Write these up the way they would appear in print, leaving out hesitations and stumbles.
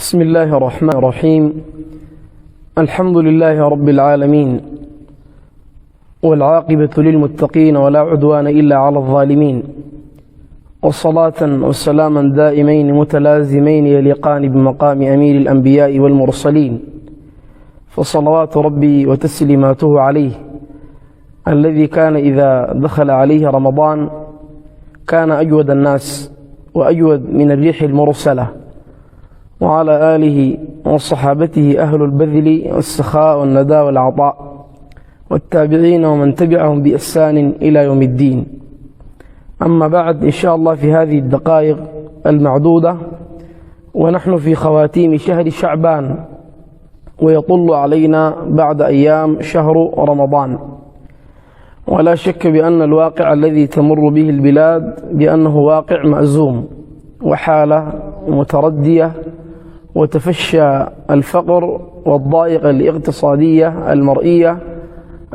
بسم الله الرحمن الرحيم. الحمد لله رب العالمين، والعاقبة للمتقين ولا عدوان إلا على الظالمين، والصلاة والسلاما دائمين متلازمين يليقان بمقام أمير الأنبياء والمرسلين، فصلوات ربي وتسليماته عليه الذي كان إذا دخل عليه رمضان كان أجود الناس وأجود من الريح المرسلة، وعلى آله وصحابته أهل البذل والسخاء والنداء والعطاء، والتابعين ومن تبعهم بإحسان إلى يوم الدين. أما بعد، إن شاء الله في هذه الدقائق المعدودة ونحن في خواتيم شهر شعبان، ويطل علينا بعد أيام شهر رمضان، ولا شك بأن الواقع الذي تمر به البلاد بأنه واقع مأزوم وحالة متردية، وتفشى الفقر والضائقة الاقتصادية المرئية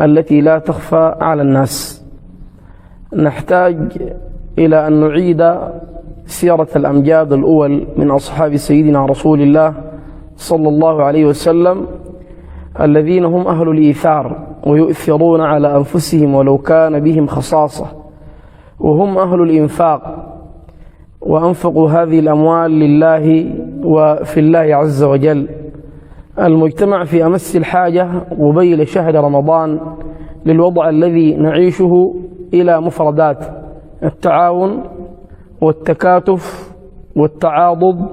التي لا تخفى على الناس. نحتاج إلى أن نعيد سيرة الأمجاد الأول من أصحاب سيدنا رسول الله صلى الله عليه وسلم، الذين هم أهل الإيثار ويؤثرون على أنفسهم ولو كان بهم خصاصة، وهم أهل الإنفاق، وأنفقوا هذه الأموال لله وفي الله عز وجل. المجتمع في أمس الحاجة قبيل شهر رمضان للوضع الذي نعيشه إلى مفردات التعاون والتكاتف والتعاضد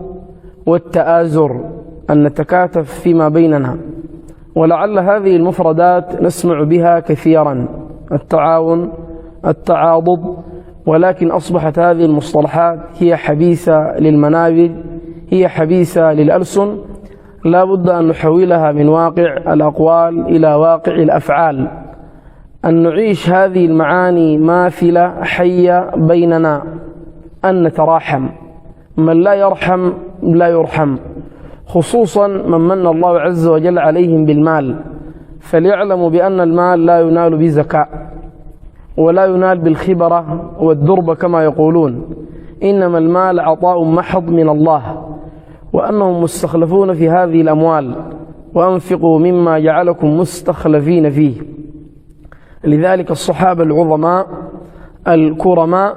والتآزر، أن نتكاتف فيما بيننا، ولعل هذه المفردات نسمع بها كثيرا، التعاون، التعاضد، ولكن أصبحت هذه المصطلحات هي حبيسة للمنابر، هي حبيسة للألسن. لا بد أن نحولها من واقع الأقوال إلى واقع الأفعال، أن نعيش هذه المعاني ماثلة حية بيننا، أن نتراحم. من لا يرحم لا يرحم، خصوصا من من الله عز وجل عليهم بالمال، فليعلموا بأن المال لا ينال بذكاء ولا ينال بالخبرة والدربة كما يقولون، إنما المال عطاء محض من الله، وأنهم مستخلفون في هذه الأموال، وأنفقوا مما جعلكم مستخلفين فيه. لذلك الصحابة العظماء الكرماء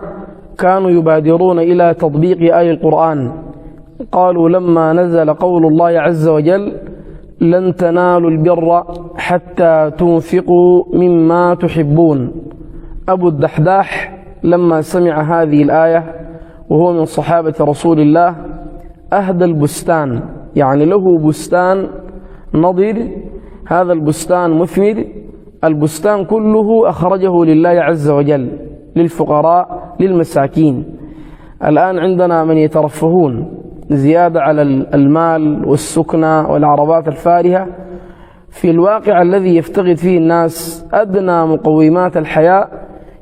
كانوا يبادرون إلى تطبيق آية القرآن. قالوا لما نزل قول الله عز وجل لن تنالوا البر حتى تنفقوا مما تحبون، أبو الدحداح لما سمع هذه الآية وهو من صحابة رسول الله أهدى البستان، يعني له بستان نضر، هذا البستان مثمر، البستان كله أخرجه لله عز وجل، للفقراء للمساكين. الآن عندنا من يترفهون زيادة على المال والسكنة والعربات الفارهة، في الواقع الذي يفتقد فيه الناس أدنى مقومات الحياة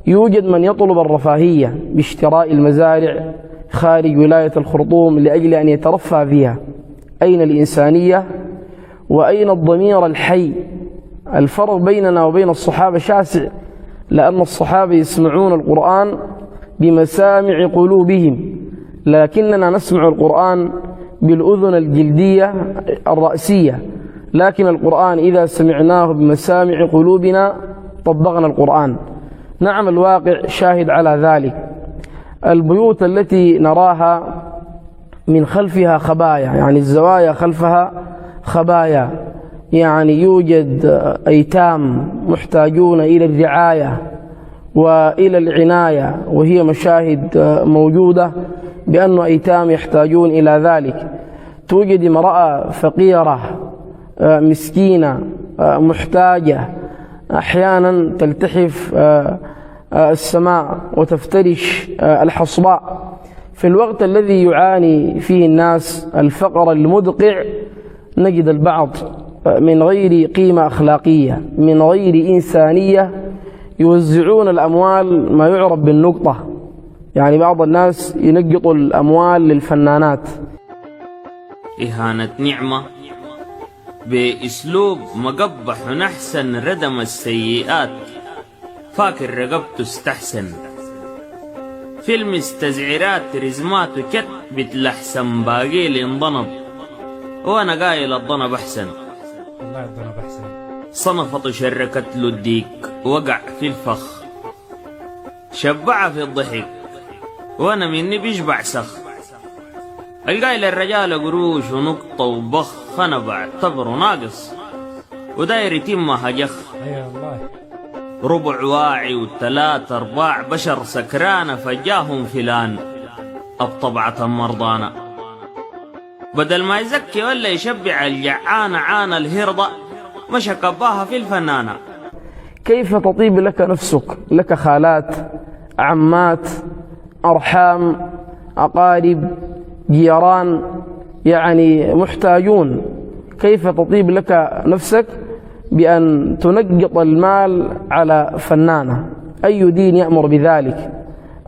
يوجد من يطلب الرفاهية باشتراء المزارع خارج ولاية الخرطوم لأجل أن يترفه فيها. أين الإنسانية وأين الضمير الحي؟ الفرق بيننا وبين الصحابة شاسع، لأن الصحابة يسمعون القرآن بمسامع قلوبهم، لكننا نسمع القرآن بالأذن الجلدية الرأسية، لكن القرآن إذا سمعناه بمسامع قلوبنا طبقنا القرآن. نعم، الواقع شاهد على ذلك. البيوت التي نراها من خلفها خبايا، يعني الزوايا خلفها خبايا، يعني يوجد أيتام محتاجون إلى الرعاية وإلى العناية، وهي مشاهد موجودة بأن أيتام يحتاجون إلى ذلك. توجد امرأة فقيرة مسكينة محتاجة، أحيانا تلتحف السماء وتفترش الحصباء. في الوقت الذي يعاني فيه الناس الفقر المدقع نجد البعض من غير قيمة أخلاقية، من غير إنسانية، يوزعون الأموال ما يعرف بالنقطة، يعني بعض الناس ينقطوا الأموال للفنانات. إهانة نعمة بأسلوب مقبح ونحسن ردم السيئات، فاكر رقبته استحسن، فيلم استزعيرات رزمات وكت بتلحسن باقيل انضنب، وأنا قايل الضنب أحسن. والله الضنب أحسن. صنفط شركت له الديك وقع في الفخ، شبع في الضحك وأنا مني بيشبع سخ. القايل الرجال قروش ونقطة وبخ، أنا بعتبره ناقص وداير يتمها جخ. أيوة والله. ربع واعي وثلاث أرباع بشر سكرانة فجاهم فلان الطبعة مرضانا. بدل ما يزكي ولا يشبع الجعانة عانى الهرضة مشى كباها في الفنانة. كيف تطيب لك نفسك؟ لك خالات، عمات، أرحام، أقارب، جيران، يعني محتاجون. كيف تطيب لك نفسك بأن تنقط المال على فنانة؟ أي دين يأمر بذلك؟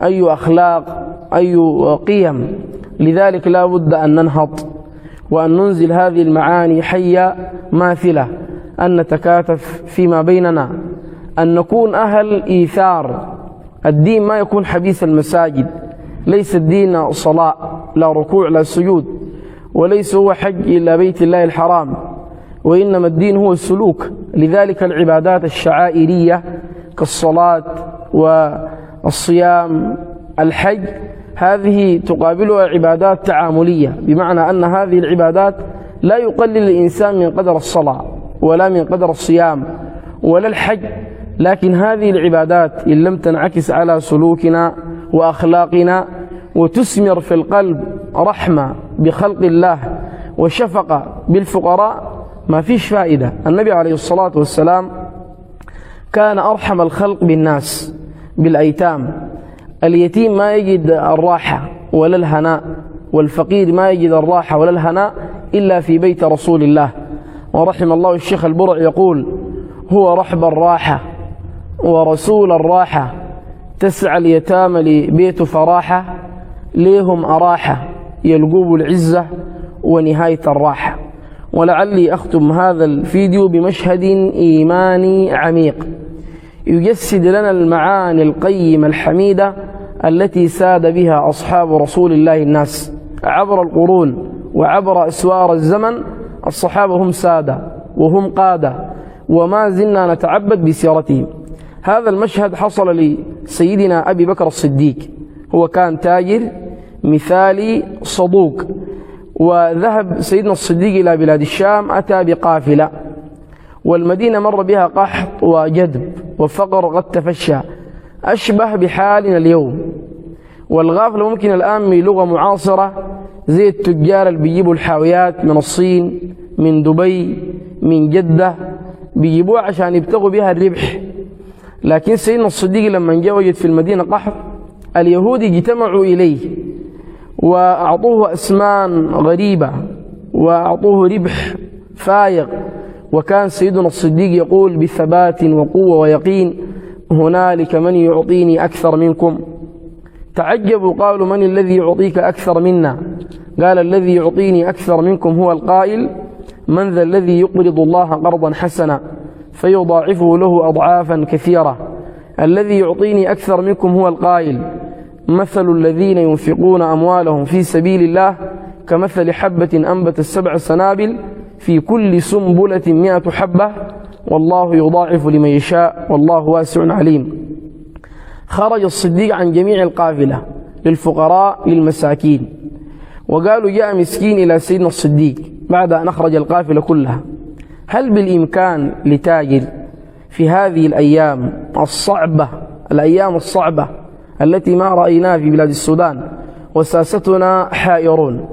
أي أخلاق؟ أي قيم؟ لذلك لا بد أن ننهض وأن ننزل هذه المعاني حية ماثلة، أن نتكاتف فيما بيننا، أن نكون أهل إيثار. الدين ما يكون حبيث المساجد، ليس الدين صلاة لا ركوع لا سجود، وليس هو حج إلى بيت الله الحرام، وإنما الدين هو السلوك. لذلك العبادات الشعائرية كالصلاة والصيام الحج هذه تقابلها عبادات تعاملية، بمعنى أن هذه العبادات لا يقلل الإنسان من قدر الصلاة ولا من قدر الصيام ولا الحج، لكن هذه العبادات إن لم تنعكس على سلوكنا وأخلاقنا وتثمر في القلب رحمة بخلق الله وشفقة بالفقراء ما فيش فائدة. النبي عليه الصلاة والسلام كان أرحم الخلق بالناس بالأيتام. اليتيم ما يجد الراحة ولا الهناء، والفقير ما يجد الراحة ولا الهناء إلا في بيت رسول الله. ورحم الله الشيخ البرع يقول: هو رحب الراحة ورسول الراحة، تسعى اليتامى لبيت فراحة، ليهم أراحة يلقوب العزة ونهاية الراحة. ولعلي أختم هذا الفيديو بمشهد إيماني عميق يجسد لنا المعاني القيمة الحميدة التي ساد بها أصحاب رسول الله الناس عبر القرون وعبر أسوار الزمن. الصحابة هم سادة وهم قادة، وما زلنا نتعبد بسيرتهم. هذا المشهد حصل لسيدنا أبي بكر الصديق، هو كان تاجر مثالي صدوق، وذهب سيدنا الصديق إلى بلاد الشام، أتى بقافلة، والمدينة مر بها قحط وجدب وفقر قد تفشى، أشبه بحالنا اليوم. والغافلة ممكن الآن بلغة معاصرة زي التجار اللي بيجيبوا الحاويات من الصين، من دبي، من جدة، بيجيبوها عشان يبتغوا بها الربح. لكن سيدنا الصديق لما جاء وجد في المدينة قحط، اليهود اجتمعوا إليه وأعطوه أسمان غريبة وأعطوه ربح فايق. وكان سيدنا الصديق يقول بثبات وقوة ويقين: هنالك من يعطيني أكثر منكم. تعجبوا قالوا: من الذي يعطيك أكثر منا؟ قال: الذي يعطيني أكثر منكم هو القائل: من ذا الذي يقرض الله قرضا حسنا فيضاعفه له أضعافا كثيرة. الذي يعطيني أكثر منكم هو القائل: مثل الذين ينفقون أموالهم في سبيل الله كمثل حبة أنبت 7 سنابل في كل سنبلة 100 حبة والله يضاعف لمن يشاء والله واسع عليم. خرج الصديق عن جميع القافلة للفقراء للمساكين، وقالوا: جاء مسكين إلى سيدنا الصديق بعد أن أخرج القافلة كلها، هل بالإمكان لتاجر في هذه الأيام الصعبة، الأيام الصعبة التي ما رأيناها في بلاد السودان وساستنا حائرون،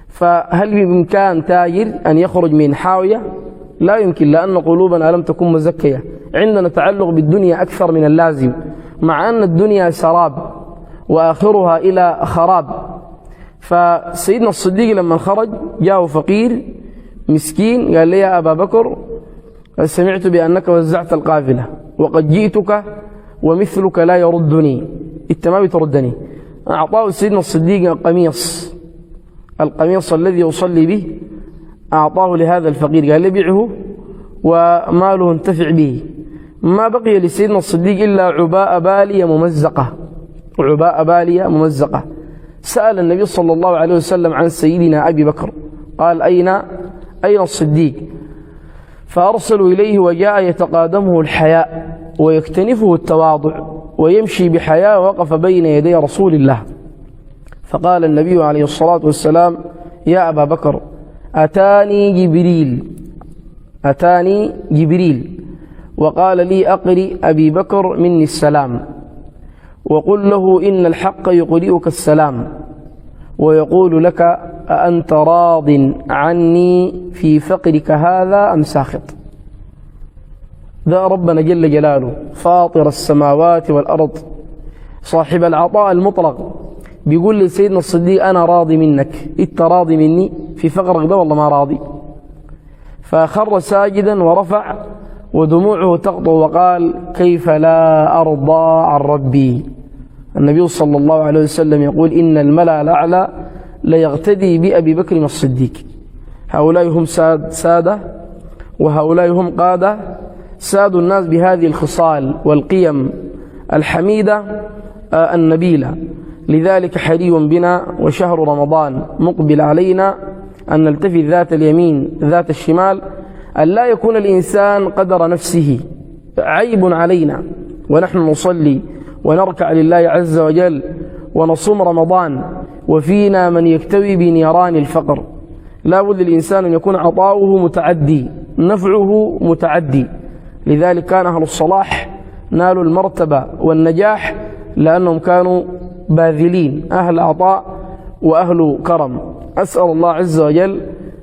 فهل بإمكان تاجر أن يخرج من حاوية؟ لا يمكن، لأن قلوبنا لم تكن مزكية، عندنا تعلق بالدنيا أكثر من اللازم، مع أن الدنيا سراب وآخرها إلى خراب. فسيدنا الصديق لما خرج جاءه فقير مسكين قال لي: يا أبا بكر، سمعت بأنك وزعت القافلة وقد جئتك ومثلك لا يردني، أنت ما بتردني. أعطاه سيدنا الصديق القميص الذي يصلي به، أعطاه لهذا الفقير، قال لي: بيعه وماله انتفع به. ما بقي لسيدنا الصديق إلا عباء بالية ممزقة، عباء بالية ممزقة. سأل النبي صلى الله عليه وسلم عن سيدنا أبي بكر قال أين الصديق؟ فأرسلوا إليه وجاء يتقادمه الحياء ويكتنفه التواضع ويمشي بحياء، ووقف بين يدي رسول الله. فقال النبي عليه الصلاة والسلام: يا أبا بكر، أتاني جبريل وقال لي أقرئ أبي بكر مني السلام، وقل له إن الحق يقرئك السلام، ويقول لك: أأنت راض عني في فقرك هذا أم ساخط؟ ذا ربنا جل جلاله فاطر السماوات والأرض صاحب العطاء المطلق بيقول لسيدنا الصديق: أنا راضي منك، إنت راضي مني في فقرك ده والله ما راضي. فخر ساجدا ورفع ودموعه تقطر وقال: كيف لا أرضى عن ربي؟ النبي صلى الله عليه وسلم يقول: إن الملأ الأعلى ليغتدي بأبي بكر الصديق. هؤلاء هم سادة، وهؤلاء هم قادة، سادوا الناس بهذه الخصال والقيم الحميدة النبيلة. لذلك حري بنا وشهر رمضان مقبل علينا أن نلتفت ذات اليمين ذات الشمال، أن لا يكون الإنسان قدر نفسه. عيب علينا ونحن نصلي ونركع لله عز وجل ونصوم رمضان وفينا من يكتوي بنيران الفقر. لا بد للإنسان أن يكون عطاؤه متعدي، نفعه متعدي. لذلك كان أهل الصلاح نالوا المرتبة والنجاح لأنهم كانوا باذلين، أهل عطاء وأهل كرم. أسأل الله عز وجل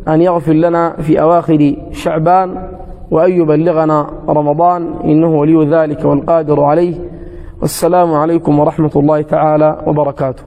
أن يغفر لنا في أواخر شعبان وأن يبلغنا رمضان، إنه ولي ذلك والقادر عليه. والسلام عليكم ورحمة الله تعالى وبركاته.